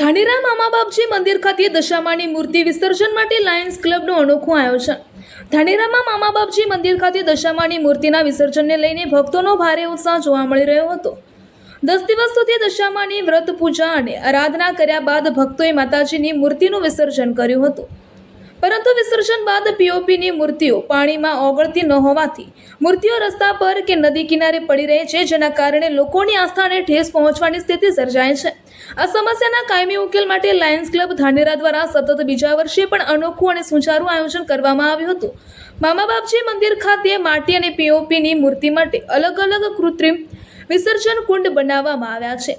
ધાનેરા મામા બાપજી મંદિર ખાતે દશામાની મૂર્તિ વિસર્જન માટે લાયન્સ ક્લબનું અનોખું આયોજન। ધાનેરામાં મામા બાપજી મંદિર ખાતે દશામાની મૂર્તિના વિસર્જનને લઈને ભક્તોનો ભારે ઉત્સાહ જોવા મળી રહ્યો હતો। 10 દિવસ સુધી દશામાની વ્રત પૂજા અને આરાધના કર્યા બાદ ભક્તોએ માતાજીની મૂર્તિનું વિસર્જન કર્યું હતું, પરંતુ વિસર્જન બાદ પીઓપીની મૂર્તિઓ પાણીમાં ઓગળતી ન હોવાથી મૂર્તિઓ રસ્તા પર કે નદી કિનારે પડી રહે છે, જેના કારણે લોકોની આસ્થાને ઠેસ પહોંચવાની સ્થિતિ સર્જાય છે। આ સમસ્યાના કાયમી ઉકેલ માટે લાયન્સ ક્લબ ધાનેરા દ્વારા સતત બીજા વર્ષે પણ અનોખું અને સુચારું આયોજન કરવામાં આવ્યું હતું। મામા બાપજી મંદિર ખાતે માટી અને પીઓપીની મૂર્તિ માટે અલગ અલગ કૃત્રિમ વિસર્જન કુંડ બનાવવામાં આવ્યા છે।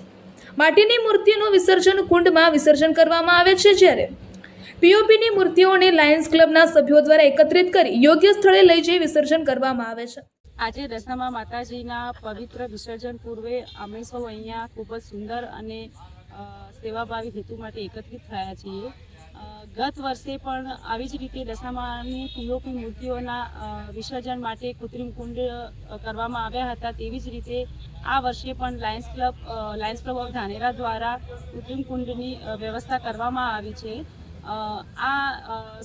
માટીની મૂર્તિનું વિસર્જન કુંડમાં વિસર્જન કરવામાં આવે છે, જ્યારે પીઓપીની મૂર્તિઓને લાયન્સ ક્લબના સભ્યો દ્વારા એકત્રિત કરી યોગ્ય સ્થળે લઈ જઈ વિસર્જન કરવામાં આવે છે। આજે દશામા માતાજીના પવિત્ર વિસર્જન પૂર્વે અમે સૌ અહીંયા ખૂબ જ સુંદર અને સેવાભાવી હેતુ માટે એકત્રિત થયા છીએ। ગત વર્ષે પણ આવી જ રીતે દશામાની પીઓપી મૂર્તિઓના વિસર્જન માટે કૃત્રિમ કુંડ કરવામાં આવ્યા હતા। તેવી જ રીતે આ વર્ષે પણ લાયન્સ ક્લબ ઓફ ધાનેરા દ્વારા કૃત્રિમ કુંડની વ્યવસ્થા કરવામાં આવી છે। આ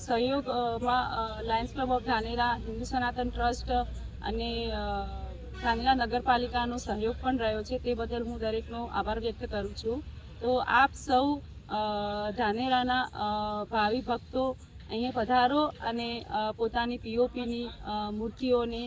સહયોગમાં Lions Club of Dhanera, Hindu Sanatan trust અને ધાનેરા નગરપાલિકાનો સહયોગ પણ રહ્યો છે, તે બદલ હું દરેકનો આભાર વ્યક્ત કરું છું। તો આપ સૌ ધાનેરાના ભાવિ ભક્તો અહીંયા પધારો અને પોતાની પીઓપીની મૂર્તિઓને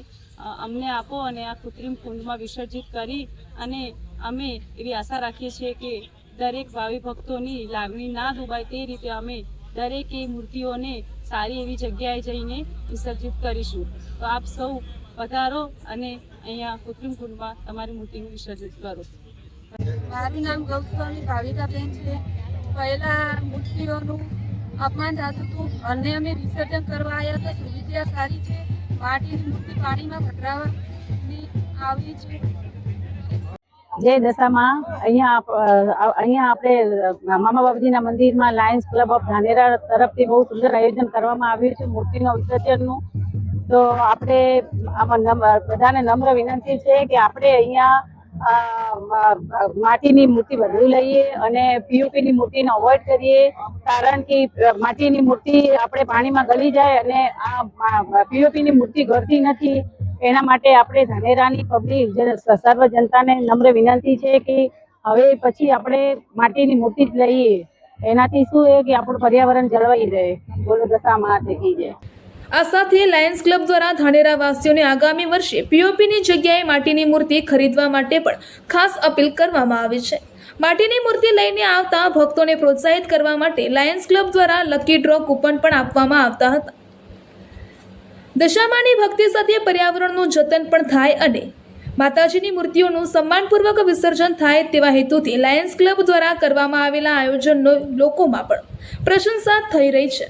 અમને આપો અને આ કૃત્રિમ કુંડમાં વિસર્જિત કરી અને અમે એવી આશા રાખીએ છીએ કે દરેક ભાવિ ભક્તોની લાગણી ના દુભાય તે રીતે અમે દરેકે મૂર્તિઓને સારી એવી જગ્યાએ જઈને વિસર્જિત કરીશું। તો આપ સૌ પધારો અને અહીંયા કૃત્રિમ કુંડમાં તમારી મૂર્તિનું વિસર્જિત કરો। મારું નામ ગૌસ્વામી ભાવિકાબેન છે। પહેલા મૂર્તિઓનું અપમાન થતું હતું અને અમે વિસર્જન કરવા આવ્યા તો સુવિધા સારી છે। માટીની મૂર્તિ પાણીમાં પધરાવવાની આવી છે। જય દશામાં। અહીંયા આપણે મામા બાપજીના મંદિરમાં લાયન્સ ક્લબ ઓફ ધાનેરા તરફથી બહુ સુંદર આયોજન કરવામાં આવ્યું છે મૂર્તિનો વિસર્જનનું। તો આપણે બધાને નમ્ર વિનંતી છે કે આપણે અહીંયા માટીની મૂર્તિ બદલી લઈએ અને પીઓપીની મૂર્તિને અવોઇડ કરીએ, કારણ કે માટીની મૂર્તિ આપણે પાણીમાં ગળી જાય અને આ પીઓપીની મૂર્તિ ગળતી નથી। એના માટે આપણે ધાનેરાની પબ્લિક સર્વ જનતાને નમ્ર વિનંતી છે કે હવે પછી આપણે માટીની મૂર્તિ જ લઈએ। એનાથી શું છે કે આપણું પર્યાવરણ જળવાઈ રહે। બોલો દશામાં દેખી જાય। આ સાથે લાયન્સ ક્લબ દ્વારા ધાનેરા વાસીઓને આગામી વર્ષે પીઓપીની જગ્યાએ માટીની મૂર્તિ ખરીદવા માટે પણ ખાસ અપીલ કરવામાં આવી છે। માટીની મૂર્તિ લઈને આવતા ભક્તોને પ્રોત્સાહિત કરવા માટે લાયન્સ ક્લબ દ્વારા લકી ડ્રો કૂપન પણ આપવામાં આવતા હતા। દશામાની ભક્તિ સાથે પર્યાવરણનું જતન પણ થાય અને માતાજીની મૂર્તિઓનું સન્માનપૂર્વક વિસર્જન થાય તેવા હેતુથી લાયન્સ ક્લબ દ્વારા કરવામાં આવેલા આયોજનનો લોકોમાં પણ પ્રશંસા થઈ રહી છે।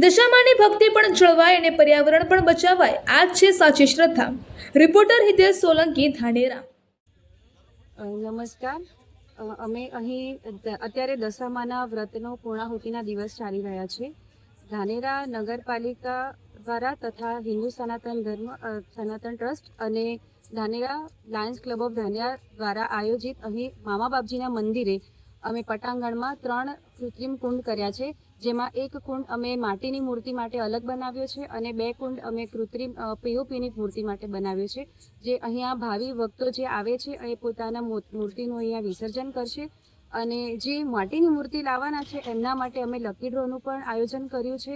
દશામાની ભક્તિ પણ જળવાય અને પર્યાવરણ પણ બચાવાય, આ જ છે સાચી શ્રદ્ધા। રિપોર્ટર હિતેશ સોલંકી, ધાનેરા। નમસ્કાર। અમે અહીં અત્યારે દશામાના વ્રતનો પૂર્ણાહુતિના દિવસ ચાલી રહ્યા છે। ધાનેરા નગરપાલિકા દ્વારા તથા હિન્દુ સનાતન ટ્રસ્ટ અને Dhanera Lions Club of Dhanera દ્વારા આયોજિત અહીં મામા બાપજીના મંદિરે અમે પટાંગણમાં 3 કૃત્રિમ કુંડ કર્યા છે, જેમાં એક કુંડ અમે માટીની મૂર્તિ માટે અલગ બનાવ્યો છે અને 2 કુંડ અમે કૃત્રિમ પીઓપીની મૂર્તિ માટે બનાવ્યો છે। જે અહીંયા ભાવિ ભક્તો જે આવે છે એ પોતાના મૂર્તિનું અહીંયા વિસર્જન કરશે અને જે માટીની મૂર્તિ લાવવાના છે એમના માટે અમે લકી ડ્રોનું પણ આયોજન કર્યું છે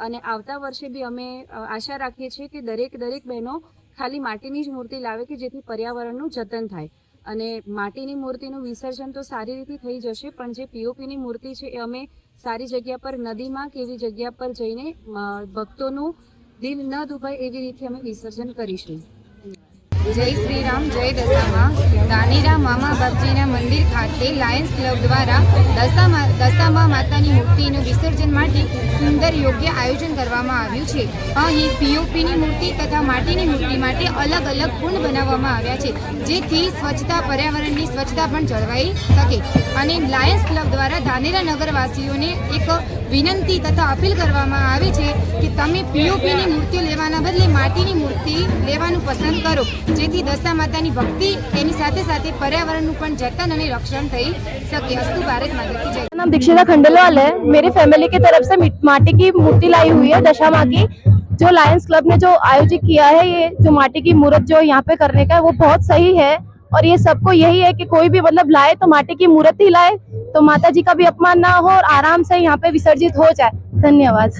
અને આવતા વર્ષે બી અમે આશા રાખીએ છીએ કે દરેક બહેનો ખાલી માટીની જ મૂર્તિ લાવે કે જેથી પર્યાવરણનું જતન થાય। અને માટીની મૂર્તિનું વિસર્જન તો સારી રીતે થઈ જશે, પણ જે પીઓપીની મૂર્તિ છે એ અમે સારી જગ્યા પર, નદીમાં કે એવી જગ્યા પર જઈને ભક્તોનું દિલ ન દુભાય એવી રીતે અમે વિસર્જન કરીશું। જય શ્રી રામ, જય દશામાં। ધાનેરા મામા બાપજીના મંદિર ખાતે લાયન્સ ક્લબ દ્વારા દશામા માતાની મૂર્તિનું વિસર્જન માટે સુંદર યોગ્ય આયોજન કરવામાં આવ્યું છે। અહીં પીઓપીની મૂર્તિ તથા માટીની મૂર્તિ માટે અલગ અલગ કુંડ બનાવવામાં આવ્યા છે, જેથી સ્વચ્છતા, પર્યાવરણની સ્વચ્છતા પણ જળવાઈ શકે। અને લાયન્સ ક્લબ દ્વારા ધાનેરા નગરવાસીઓને એક વિનંતી તથા અપીલ કરવામાં આવી છે કે તમે પીઓપીની મૂર્તિઓ લેવાના બદલે માટીની મૂર્તિ લેવાનું પસંદ કરો, જેથી દશા માતાની ભક્તિ તેની સાથે સાથે પર્યાવરણનું પણ જતન અને રક્ષણ થઈ શકે। અસ્તુ ભારત માતા की जय। नाम दीक्षिता खंडेलवाल है। मेरी फैमिली की तरफ से माटी की मूर्ति लाई हुई है दशा माँ की। जो लायंस क्लब ने जो आयोजित किया है, ये जो माटी की मूर्त जो यहाँ पे करने का है वो बहुत सही है। और ये सबको यही है कि कोई भी मतलब लाए तो माटी की मूर्त ही लाए, तो माता जी का भी अपमान ना हो और आराम से यहाँ पे विसर्जित हो जाए। धन्यवाद।